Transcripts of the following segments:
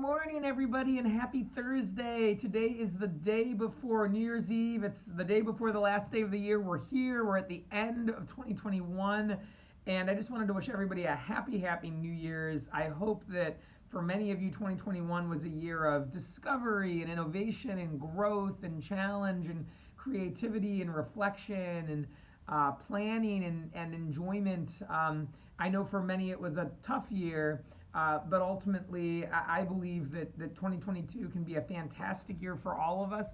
morning, everybody, and happy Thursday. Today is the day before New Year's Eve. It's the day before the last day of the year. We're here. We're at the end of 2021. And I just wanted to wish everybody a happy New Year's. I hope that for many of you, 2021 was a year of discovery and innovation and growth and challenge and creativity and reflection and planning and enjoyment. I know for many it was a tough year, but ultimately I believe that 2022 can be a fantastic year for all of us,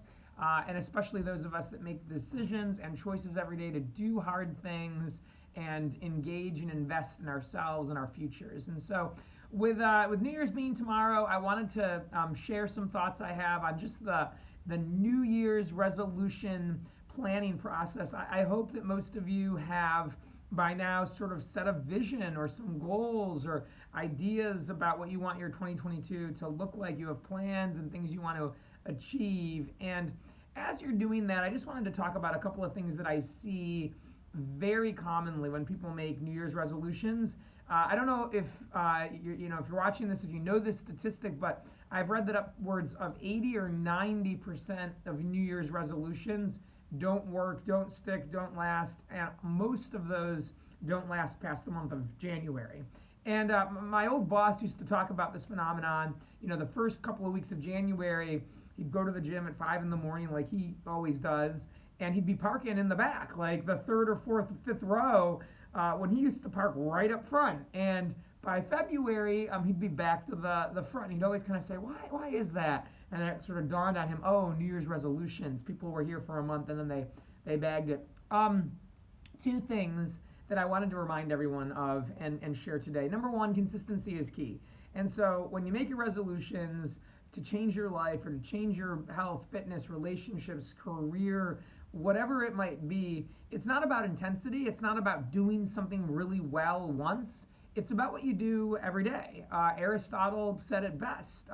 and especially those of us that make decisions and choices every day to do hard things and engage and invest in ourselves and our futures. And so with New Year's being tomorrow, I wanted to share some thoughts I have on just the New Year's resolution planning process. I hope that most of you have by now sort of set a vision or some goals or ideas about what you want your 2022 to look like. You have plans and things you want to achieve. And as you're doing that, I just wanted to talk about a couple of things that I see very commonly when people make New Year's resolutions. I don't know if if you're watching this, if you know this statistic, but I've read that upwards of 80 or 90% of New Year's resolutions don't work, don't stick, don't last, and most of those don't last past the month of January. And my old boss used to talk about this phenomenon. The first couple of weeks of January, he'd go to the gym at 5 in the morning like he always does, and he'd be parking in the back, like the third or fourth or fifth row, when he used to park right up front. And by February, he'd be back to the front. And he'd always kind of say, why is that? And then it sort of dawned on him, oh, New Year's resolutions. People were here for a month and then they bagged it. Two things that I wanted to remind everyone of and share today. Number one, consistency is key. And so when you make your resolutions to change your life or to change your health, fitness, relationships, career, whatever it might be, it's not about intensity. It's not about doing something really well once. It's about what you do every day. Aristotle said it best.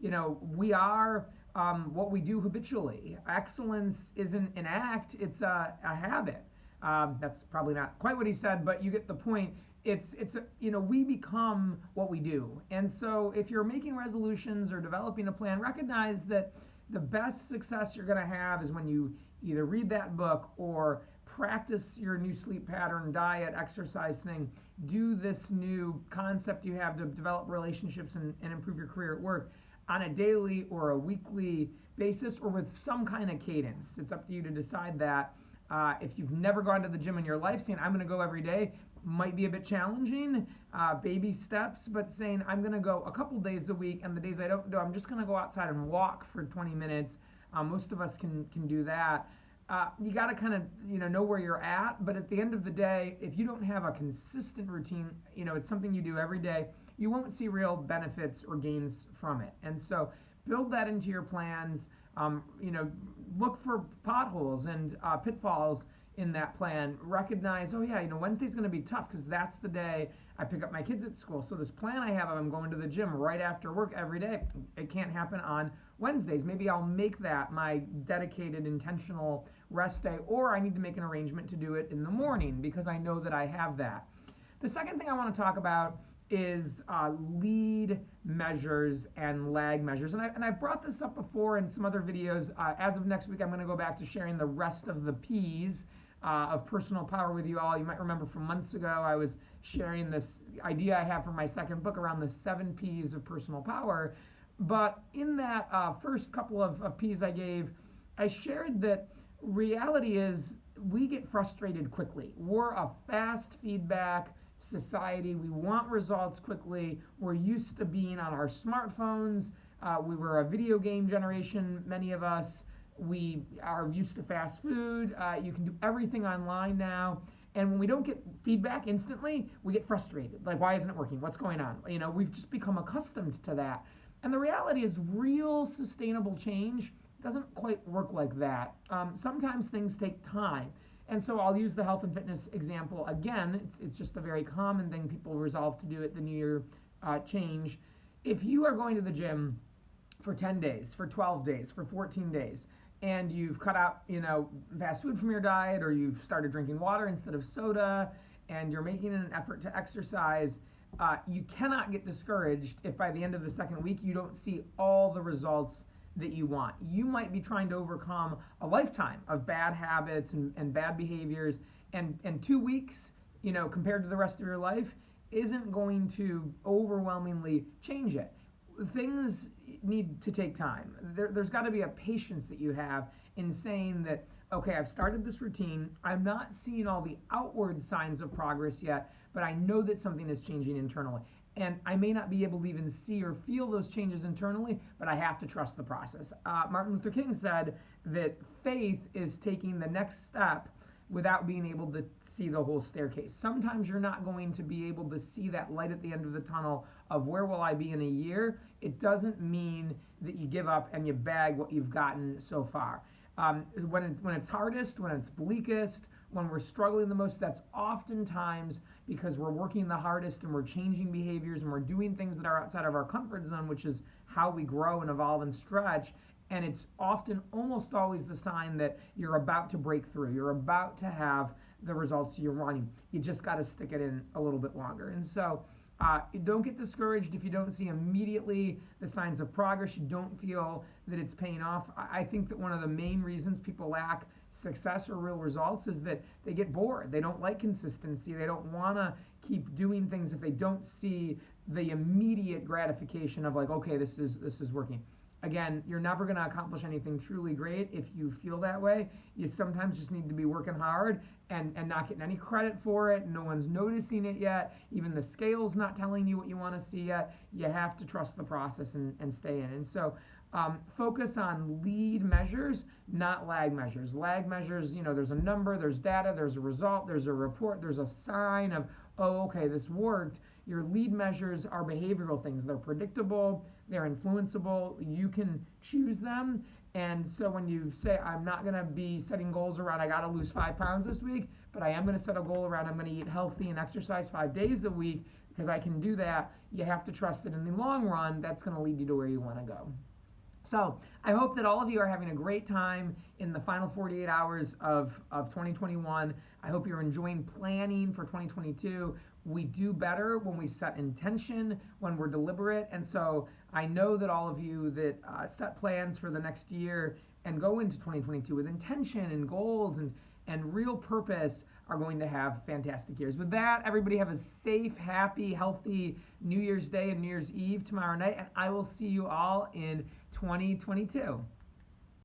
We are what we do habitually. Excellence isn't an act, it's a habit. That's probably not quite what he said, but you get the point. We become what we do. And so if you're making resolutions or developing a plan, recognize that the best success you're going to have is when you either read that book or practice your new sleep pattern, diet, exercise thing, do this new concept you have to develop relationships and improve your career at work on a daily or a weekly basis or with some kind of cadence. It's up to you to decide that. If you've never gone to the gym in your life, saying I'm going to go every day might be a bit challenging, baby steps, but saying I'm going to go a couple days a week, and the days I don't do, I'm just going to go outside and walk for 20 minutes. Most of us can do that. You got to kind of know where you're at, but at the end of the day, if you don't have a consistent routine, it's something you do every day, you won't see real benefits or gains from it. And so build that into your plans. Look for potholes and pitfalls in that plan. Recognize, Wednesday's going to be tough because that's the day I pick up my kids at school. So this plan I have, I'm going to the gym right after work every day. It can't happen on Wednesdays. Maybe I'll make that my dedicated, intentional rest day, or I need to make an arrangement to do it in the morning because I know that I have that. The second thing I want to talk about is lead measures and lag measures. And I've brought this up before in some other videos. As of next week, I'm going to go back to sharing the rest of the P's of personal power with you all. You might remember from months ago, I was sharing this idea I have for my second book around the 7 P's of personal power. But in that first couple of P's I gave, I shared that reality is we get frustrated quickly. We're a fast feedback society. We want results quickly. We're used to being on our smartphones. We were a video game generation, many of us. We are used to fast food. You can do everything online now. And when we don't get feedback instantly, we get frustrated. Like, why isn't it working? What's going on? We've just become accustomed to that. And the reality is real sustainable change doesn't quite work like that. Sometimes things take time. And so I'll use the health and fitness example again. It's just a very common thing people resolve to do at the New Year change. If you are going to the gym for 10 days, for 12 days, for 14 days, and you've cut out, fast food from your diet, or you've started drinking water instead of soda, and you're making an effort to exercise, you cannot get discouraged if by the end of the second week you don't see all the results that you want. You might be trying to overcome a lifetime of bad habits and bad behaviors, and 2 weeks, compared to the rest of your life, isn't going to overwhelmingly change it. Things need to take time. There's got to be a patience that you have in saying that, okay, I've started this routine. I'm not seeing all the outward signs of progress yet, but I know that something is changing internally. And I may not be able to even see or feel those changes internally, but I have to trust the process. Martin Luther King said that faith is taking the next step without being able to see the whole staircase. Sometimes you're not going to be able to see that light at the end of the tunnel of where will I be in a year. It doesn't mean that you give up and you bag what you've gotten so far. When it's hardest, when it's bleakest, when we're struggling the most, that's oftentimes because we're working the hardest and we're changing behaviors and we're doing things that are outside of our comfort zone, which is how we grow and evolve and stretch. And it's often, almost always, the sign that you're about to break through. You're about to have the results you're wanting. You just got to stick it in a little bit longer. And so don't get discouraged if you don't see immediately the signs of progress. You don't feel that it's paying off. I think that one of the main reasons people lack success or real results is that they get bored. They don't like consistency. They don't want to keep doing things if they don't see the immediate gratification of like, okay, this is working. Again, you're never going to accomplish anything truly great if you feel that way. You sometimes just need to be working hard and not getting any credit for it. No one's noticing it yet. Even the scale's not telling you what you want to see yet. You have to trust the process and stay in. And so focus on lead measures, not lag measures. Lag measures, there's a number, there's data, there's a result, there's a report, there's a sign of, oh, okay, this worked. Your lead measures are behavioral things. They're predictable, they're influenceable, you can choose them. And so when you say, I'm not going to be setting goals around, I got to lose 5 pounds this week, but I am going to set a goal around, I'm going to eat healthy and exercise 5 days a week because I can do that, you have to trust that in the long run, that's going to lead you to where you want to go. So I hope that all of you are having a great time in the final 48 hours of 2021. I hope you're enjoying planning for 2022. We do better when we set intention, when we're deliberate. And so I know that all of you that set plans for the next year and go into 2022 with intention and goals and real purpose are going to have fantastic years. With that, everybody have a safe, happy, healthy New Year's Day and New Year's Eve tomorrow night. And I will see you all in 2022.